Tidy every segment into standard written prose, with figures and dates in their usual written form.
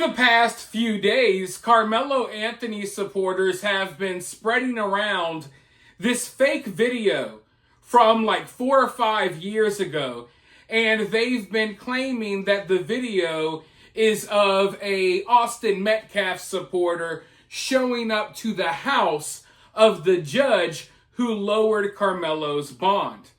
the past few days, Carmelo Anthony supporters have been spreading around this fake video from like 4 or 5 years ago. And they've been claiming that the video is of a Austin Metcalf supporter showing up to the house of the judge who lowered Carmelo's bond.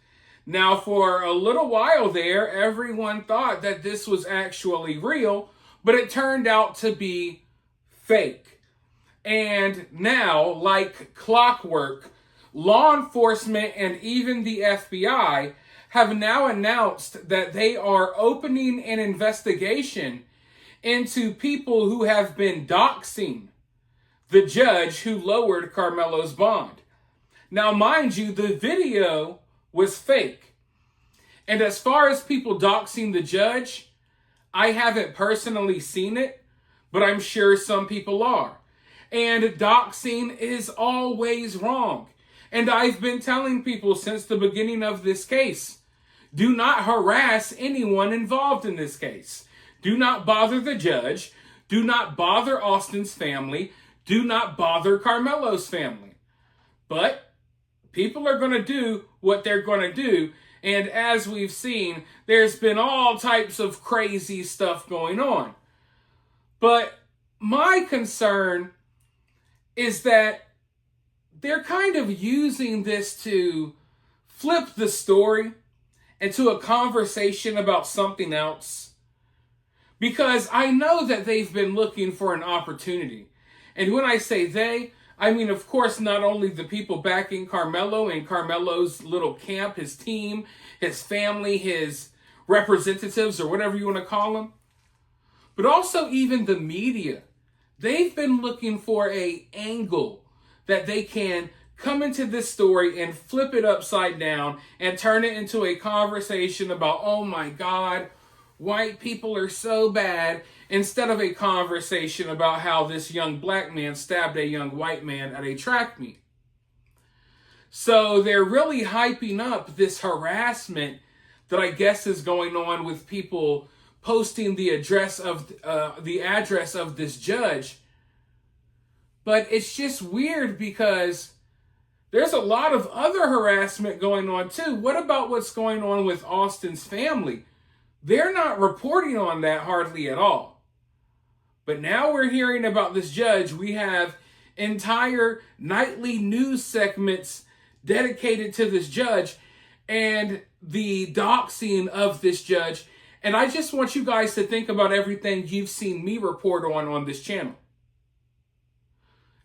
Now, for a little while there, everyone thought that this was actually real, but it turned out to be fake. And now, like clockwork, law enforcement and even the FBI have now announced that they are opening an investigation into people who have been doxing the judge who lowered Carmelo's bond. Now, mind you, the video was fake. And as far as people doxing the judge, I haven't personally seen it, but I'm sure some people are. And doxing is always wrong. And I've been telling people since the beginning of this case, do not harass anyone involved in this case. Do not bother the judge. Do not bother Austin's family. Do not bother Carmelo's family. But people are going to do what they're going to do. And as we've seen, there's been all types of crazy stuff going on. But my concern is that they're kind of using this to flip the story into a conversation about something else. Because I know that they've been looking for an opportunity. And when I say they, I mean, of course, not only the people backing Karmelo and Carmelo's little camp, his team, his family, his representatives, or whatever you want to call them, but also even the media. They've been looking for an angle that they can come into this story and flip it upside down and turn it into a conversation about, oh my God, white people are so bad, instead of a conversation about how this young black man stabbed a young white man at a track meet. So they're really hyping up this harassment that I guess is going on with people posting the address of this judge. But it's just weird because there's a lot of other harassment going on too. What about what's going on with Austin's family? They're not reporting on that hardly at all. But now we're hearing about this judge. We have entire nightly news segments dedicated to this judge and the doxing of this judge. And I just want you guys to think about everything you've seen me report on this channel.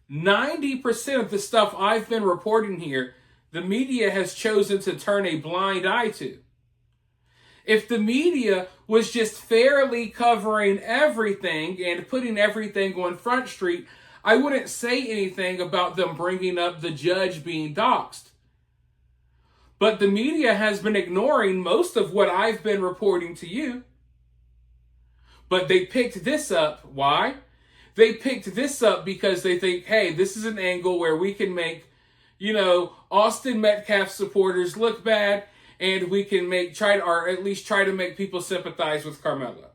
90% of the stuff I've been reporting here, the media has chosen to turn a blind eye to. If the media was just fairly covering everything and putting everything on Front Street, I wouldn't say anything about them bringing up the judge being doxed. But the media has been ignoring most of what I've been reporting to you. But they picked this up. Why? They picked this up because they think, hey, this is an angle where we can make, Austin Metcalf supporters look bad, and we can try to make people sympathize with Karmelo.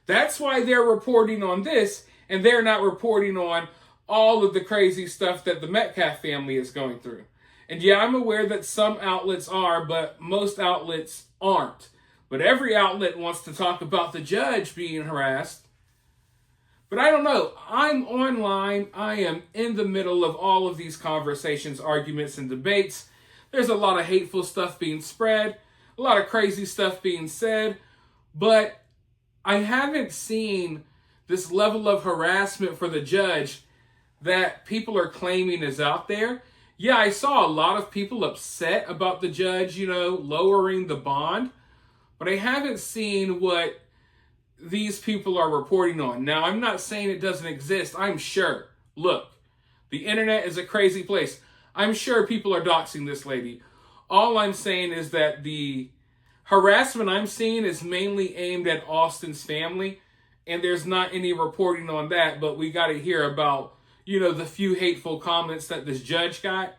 That's why they're reporting on this, and they're not reporting on all of the crazy stuff that the Metcalf family is going through. And yeah, I'm aware that some outlets are, but most outlets aren't. But every outlet wants to talk about the judge being harassed. But I don't know. I'm online. I am in the middle of all of these conversations, arguments, and debates. There's a lot of hateful stuff being spread, a lot of crazy stuff being said, but I haven't seen this level of harassment for the judge that people are claiming is out there. Yeah, I saw a lot of people upset about the judge, lowering the bond, but I haven't seen what these people are reporting on. Now, I'm not saying it doesn't exist. I'm sure. Look, the internet is a crazy place. I'm sure people are doxing this lady. All I'm saying is that the harassment I'm seeing is mainly aimed at Austin's family, and there's not any reporting on that, but we got to hear about, the few hateful comments that this judge got.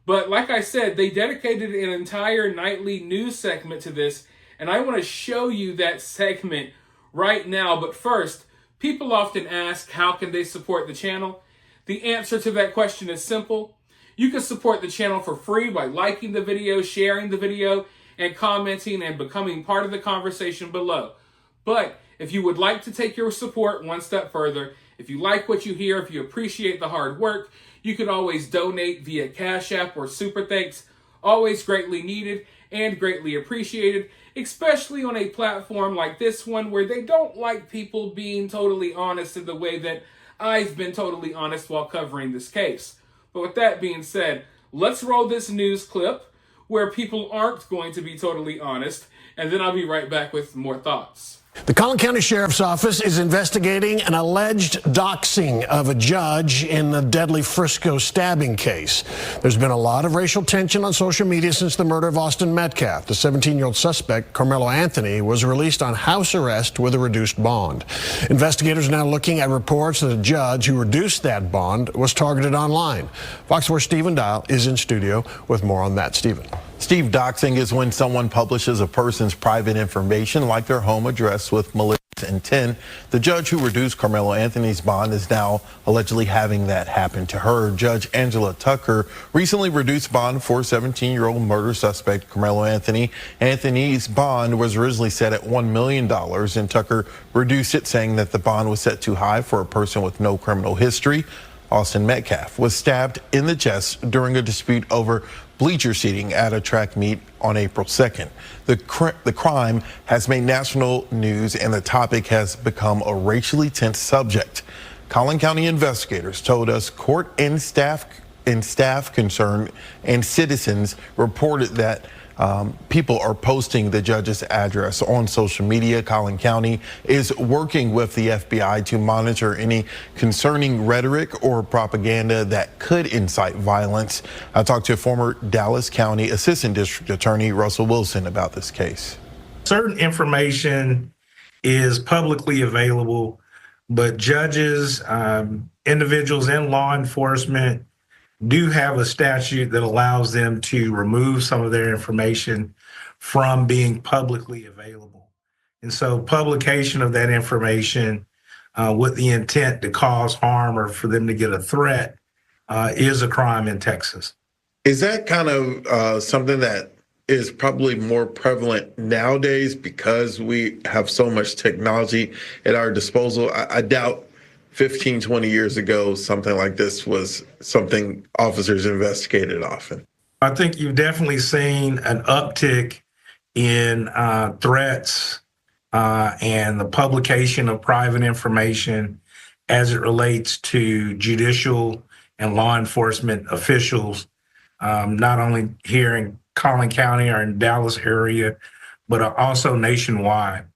But like I said, they dedicated an entire nightly news segment to this, and I want to show you that segment right now. But first, people often ask, how can they support the channel? The answer to that question is simple. You can support the channel for free by liking the video, sharing the video, and commenting and becoming part of the conversation below. But if you would like to take your support one step further, if you like what you hear, if you appreciate the hard work, you could always donate via Cash App or Super Thanks. Always greatly needed and greatly appreciated, especially on a platform like this one where they don't like people being totally honest in the way that I've been totally honest while covering this case. But with that being said, let's roll this news clip where people aren't going to be totally honest, and then I'll be right back with more thoughts. The Collin County Sheriff's Office is investigating an alleged doxing of a judge in the deadly Frisco stabbing case. There's been a lot of racial tension on social media since the murder of Austin Metcalf. The 17-year-old suspect, Karmelo Anthony, was released on house arrest with a reduced bond. Investigators are now looking at reports that a judge who reduced that bond was targeted online. Fox 4 Stephen Dial is in studio with more on that. Stephen. Steve, doxing is when someone publishes a person's private information, like their home address, with malicious intent. The judge who reduced Karmelo Anthony's bond is now allegedly having that happen to her. Judge Angela Tucker recently reduced bond for 17-year-old murder suspect Karmelo Anthony. Anthony's bond was originally set at $1 million, and Tucker reduced it, saying that the bond was set too high for a person with no criminal history. Austin Metcalf was stabbed in the chest during a dispute over bleacher seating at a track meet on April 2nd. The crime has made national news, and the topic has become a racially tense subject. Collin County investigators told us court and staff concerned and citizens reported that people are posting the judge's address on social media. Collin County is working with the FBI to monitor any concerning rhetoric or propaganda that could incite violence. I talked to former Dallas County Assistant District Attorney Russell Wilson about this case. Certain information is publicly available, but judges, individuals in law enforcement do have a statute that allows them to remove some of their information from being publicly available. And so publication of that information with the intent to cause harm or for them to get a threat is a crime in Texas. Is that kind of something that is probably more prevalent nowadays because we have so much technology at our disposal? I doubt 15, 20 years ago, something like this was something officers investigated often. I think you've definitely seen an uptick in threats and the publication of private information as it relates to judicial and law enforcement officials, not only here in Collin County or in Dallas area, but also nationwide.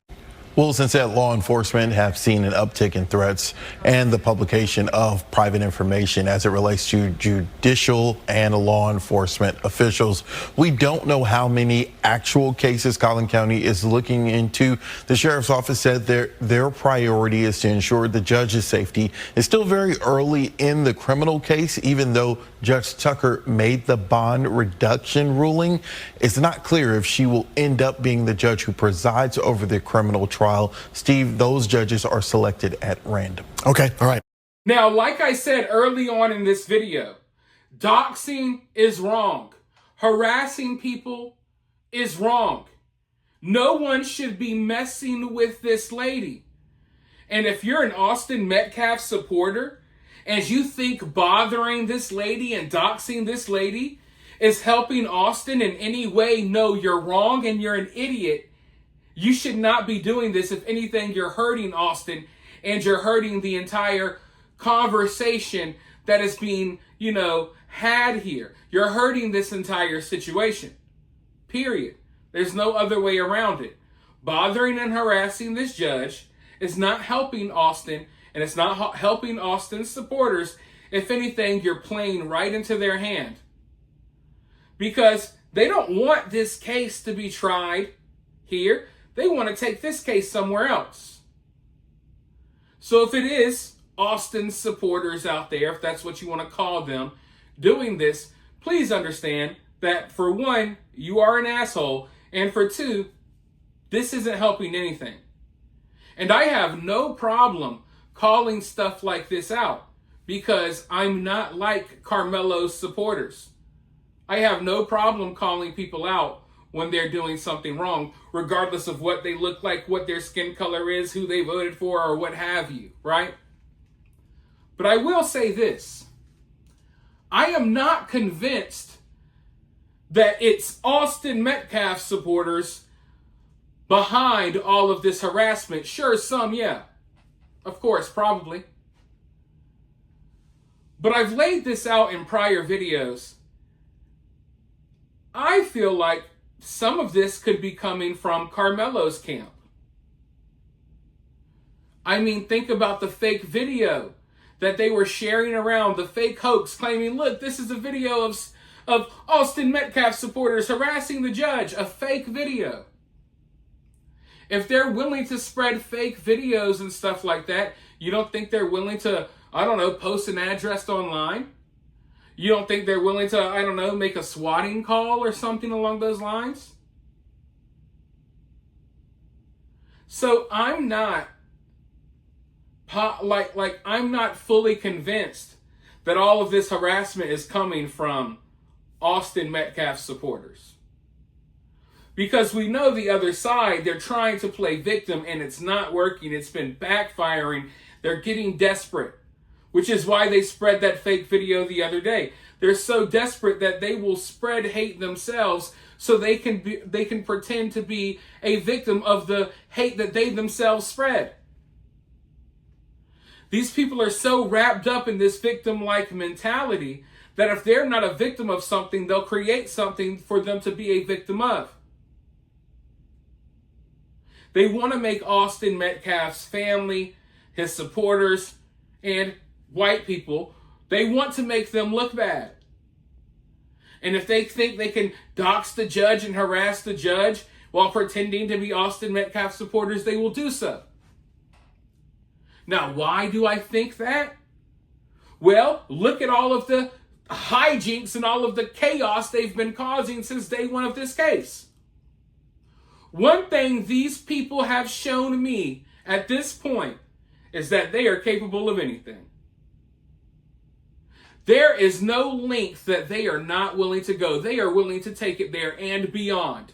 Wilson said law enforcement have seen an uptick in threats and the publication of private information as it relates to judicial and law enforcement officials. We don't know how many actual cases Collin County is looking into. The sheriff's office said their priority is to ensure the judge's safety. It's still very early in the criminal case, even though Judge Tucker made the bond reduction ruling. It's not clear if she will end up being the judge who presides over the criminal trial. Steve, those judges are selected at random. Okay, all right. Now, like I said early on in this video, doxing is wrong. Harassing people is wrong. No one should be messing with this lady. And if you're an Austin Metcalf supporter and you think bothering this lady and doxing this lady is helping Austin in any way, no, you're wrong and you're an idiot. You should not be doing this. If anything, you're hurting Austin and you're hurting the entire conversation that is being, had here. You're hurting this entire situation. Period. There's no other way around it. Bothering and harassing this judge is not helping Austin, and it's not helping Austin's supporters. If anything, you're playing right into their hand. Because they don't want this case to be tried here. They want to take this case somewhere else. So if it is Austin's supporters out there, if that's what you want to call them, doing this, please understand that for one, you are an asshole, and for two, this isn't helping anything. And I have no problem calling stuff like this out because I'm not like Karmelo's supporters. I have no problem calling people out when they're doing something wrong, regardless of what they look like, what their skin color is, who they voted for, or what have you, right? But I will say this. I am not convinced that it's Austin Metcalf supporters behind all of this harassment. Sure, some, yeah. Of course, probably. But I've laid this out in prior videos. I feel like some of this could be coming from Karmelo's camp. I mean, think about the fake video that they were sharing around, the fake hoax claiming, look, this is a video of Austin Metcalf supporters harassing the judge, a fake video. If they're willing to spread fake videos and stuff like that, you don't think they're willing to, I don't know, post an address online? You don't think they're willing to, I don't know, make a swatting call or something along those lines? So I'm not I'm not fully convinced that all of this harassment is coming from Austin Metcalf supporters. Because we know the other side, they're trying to play victim and it's not working. It's been backfiring. They're getting desperate, which is why they spread that fake video the other day. They're so desperate that they will spread hate themselves so they can pretend to be a victim of the hate that they themselves spread. These people are so wrapped up in this victim-like mentality that if they're not a victim of something, they'll create something for them to be a victim of. They want to make Austin Metcalf's family, his supporters, and white people, they want to make them look bad. And if they think they can dox the judge and harass the judge while pretending to be Austin Metcalf supporters, they will do so. Now, why do I think that? Well, look at all of the hijinks and all of the chaos they've been causing since day one of this case. One thing these people have shown me at this point is that they are capable of anything. There is no length that they are not willing to go. They are willing to take it there and beyond.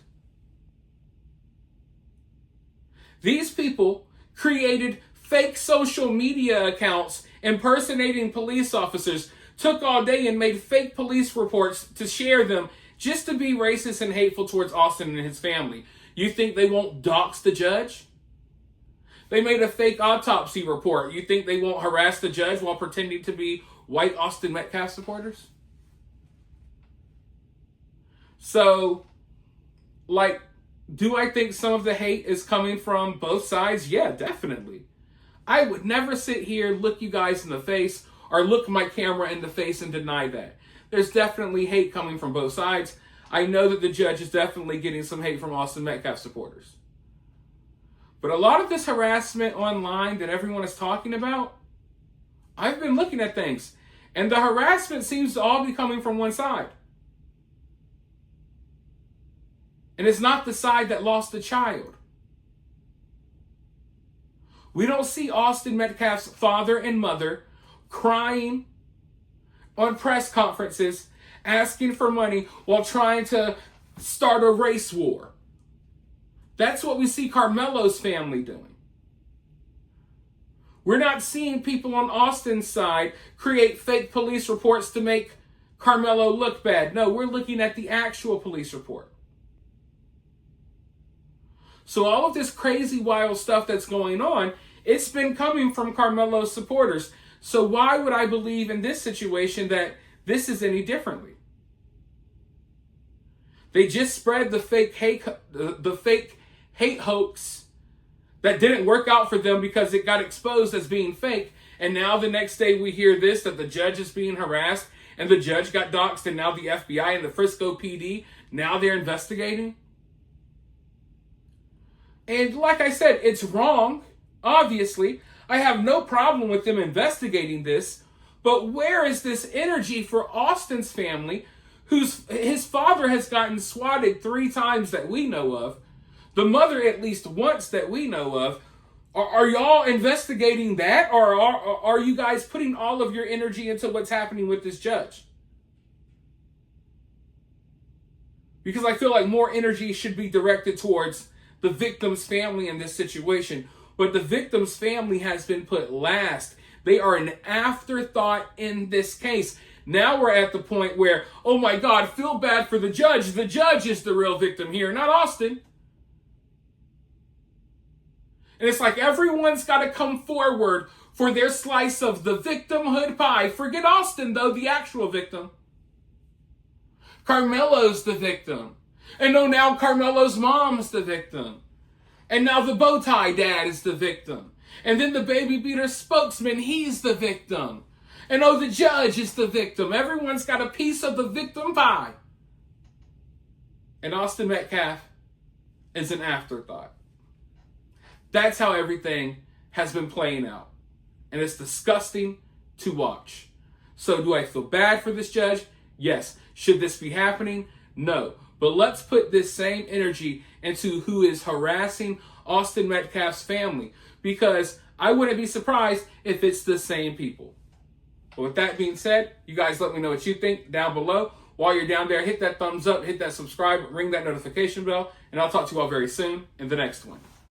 These people created fake social media accounts impersonating police officers, took all day and made fake police reports to share them just to be racist and hateful towards Austin and his family. You think they won't dox the judge? They made a fake autopsy report. You think they won't harass the judge while pretending to be white Austin Metcalf supporters? So, do I think some of the hate is coming from both sides? Yeah, definitely. I would never sit here, look you guys in the face, or look my camera in the face and deny that. There's definitely hate coming from both sides. I know that the judge is definitely getting some hate from Austin Metcalf supporters. But a lot of this harassment online that everyone is talking about, I've been looking at things, and the harassment seems to all be coming from one side. And it's not the side that lost the child. We don't see Austin Metcalf's father and mother crying on press conferences, asking for money while trying to start a race war. That's what we see Karmelo's family doing. We're not seeing people on Austin's side create fake police reports to make Karmelo look bad. No, we're looking at the actual police report. So all of this crazy, wild stuff that's going on, it's been coming from Karmelo's supporters. So why would I believe in this situation that this is any differently? They just spread the fake hate hoax that didn't work out for them because it got exposed as being fake. And now the next day we hear this, that the judge is being harassed and the judge got doxxed, and now the FBI and the Frisco PD, now they're investigating. And like I said, it's wrong. Obviously, I have no problem with them investigating this, but where is this energy for Austin's family, his father has gotten swatted 3 times that we know of, the mother at least once that we know of? Are y'all investigating that, or are you guys putting all of your energy into what's happening with this judge? Because I feel like more energy should be directed towards the victim's family in this situation. But the victim's family has been put last. They are an afterthought in this case. Now we're at the point where, oh my God, feel bad for the judge. The judge is the real victim here, not Austin. And it's like everyone's got to come forward for their slice of the victimhood pie. Forget Austin, though, the actual victim. Karmelo's the victim. And no, now Karmelo's mom's the victim. And now the bow tie dad is the victim. And then the baby beater spokesman, he's the victim. And oh, the judge is the victim. Everyone's got a piece of the victim pie. And Austin Metcalf is an afterthought. That's how everything has been playing out. And it's disgusting to watch. So do I feel bad for this judge? Yes. Should this be happening? No. But let's put this same energy into who is harassing Austin Metcalf's family, because I wouldn't be surprised if it's the same people. But with that being said, you guys let me know what you think down below. While you're down there, hit that thumbs up, hit that subscribe, ring that notification bell, and I'll talk to you all very soon in the next one.